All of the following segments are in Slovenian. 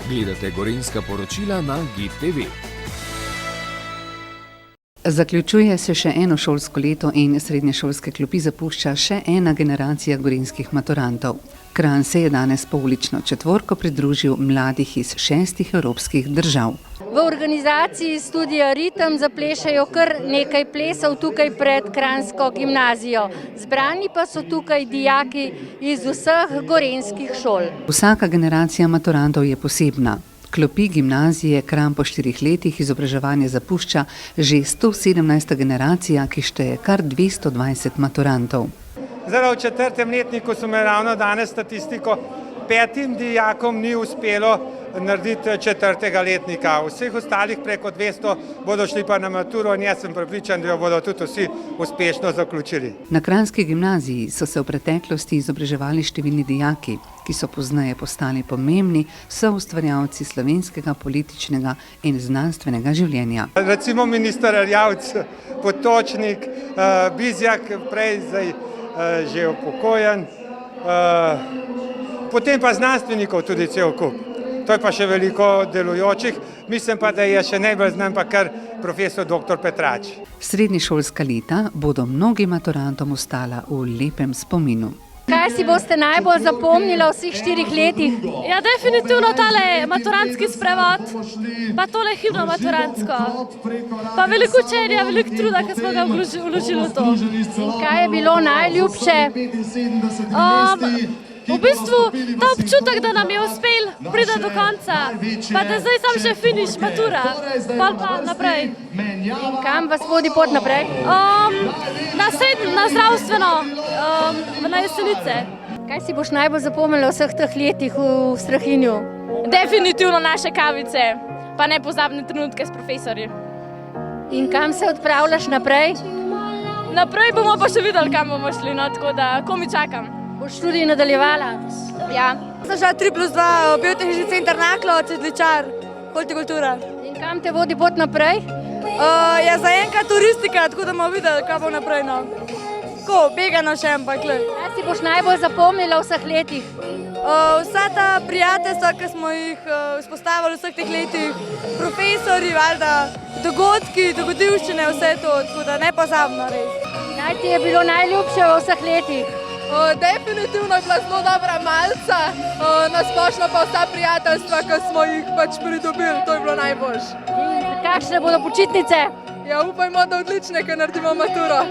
Gledate Gorenjska poročila na GID TV. Zaključuje se še eno šolsko leto in srednješolske klopi zapušča še ena generacija gorenjskih maturantov. Kranj se je danes poulično četvorko pridružil mladih iz 6 evropskih držav. V organizaciji Studia Ritem zaplešajo kar nekaj plesov tukaj pred kranjsko gimnazijo. Zbrani pa so tukaj dijaki iz vseh gorenjskih šol. Vsaka generacija maturantov je posebna. Klopi gimnazije Kranj po 4 letih izobraževanja zapušča že 117. generacija, ki šteje kar 220 maturantov. Zdaj v 4. letniku smo imeli ravno danes statistiko, 5 dijakom ni uspelo narediti 4. letnika. Vseh ostalih preko 200 bodo šli pa na maturo in jaz sem prepričan, da jo bodo tudi vsi uspešno zaključili. Na kranjski gimnaziji so se v preteklosti izobraževali številni dijaki, ki so pozneje postali pomembni soustvarjalci slovenskega političnega in znanstvenega življenja. Recimo minister Erjavec, Potočnik, Bizjak, prej zdaj že upokojen, potem pa znanstvenikov tudi cel kup. To je pa še veliko delujočih, mislim pa, da je še najbolj znan pa kar profesor dr. Petrač. Srednješolska leta bodo mnogim maturantom ostala v lepem spominu. Kaj si boste najbolj zapomnili v vseh 4 letih? Ja, definitivno tale maturantski sprevod, pa tole himno maturantsko. Pa veliko učenja, veliko truda, ki smo ga vložili v to. In kaj je bilo najljubše? V bistvu ta občutek, da nam je uspel priti do konca, pa da zdaj sam še finiš, matura, pa naprej. In kam vas vodi pot naprej? Na zdravstveno, na Jesenice. Kaj si boš najbolj zapomnila v vseh teh letih v Strahinju? Definitivno naše kavice, pa nepozabne trenutke s profesorji. In kam se odpravljaš naprej? Naprej bomo pa še videli, kam bomo šli, no, tako da komi čakam. Boš študij nadaljevala? Ja. Sem šla 3+2, biotehnični center Naklo, cvetličar, hortikultura. In kam te vodi pot naprej? Ja, zaenkrat turistika, tako da bomo videli, kaj bo naprej. No. Tako, begano še, ampak le. Kaj si boš najbolj zapomnila v vseh letih? Vsa ta prijateljstva, ki smo jih vzpostavili v vseh teh letih, profesori, valjda, dogodki, dogodivščine, vse to, tako da nepozabno res. Kaj ti je bilo najljubše v vseh letih? Definitivno je bila zelo dobra malca, nasplošno pa vsa prijateljstva, ki smo jih pač pridobili, to je bilo najboljše. In kakšne bodo počitnice? Ja, upajmo, da odlične, ker naredimo maturo.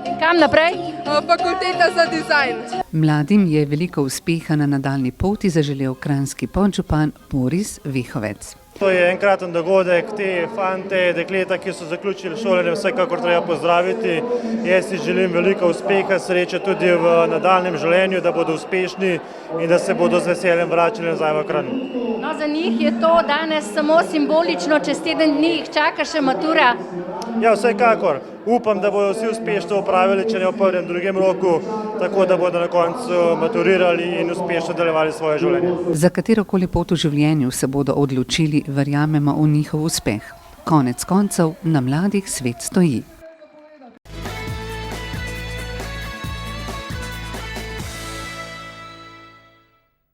In kam naprej? Fakulteta za dizajn. Mladim je veliko uspeha na nadaljni poti zaželel kranjski podžupan Boris Vehovec. To je enkraten dogodek, te fante, dekleta, ki so zaključili šolanje, vsekakor treba pozdraviti. Jaz si želim veliko uspeha, sreče tudi v nadaljnem življenju, da bodo uspešni in da se bodo z veseljem vračali nazaj v Kranj. No, za njih je to danes samo simbolično, čez teden dni jih čaka še matura. Ja, vsekakor. Upam, da bodo vsi uspešno opravili, če ne v prvem, drugem roku, tako da bodo na koncu maturirali in uspešno nadaljevali svoje življenje. Za katerokoli pot v življenju se bodo odločili, verjamemo v njihov uspeh. Konec koncev na mladih svet stoji.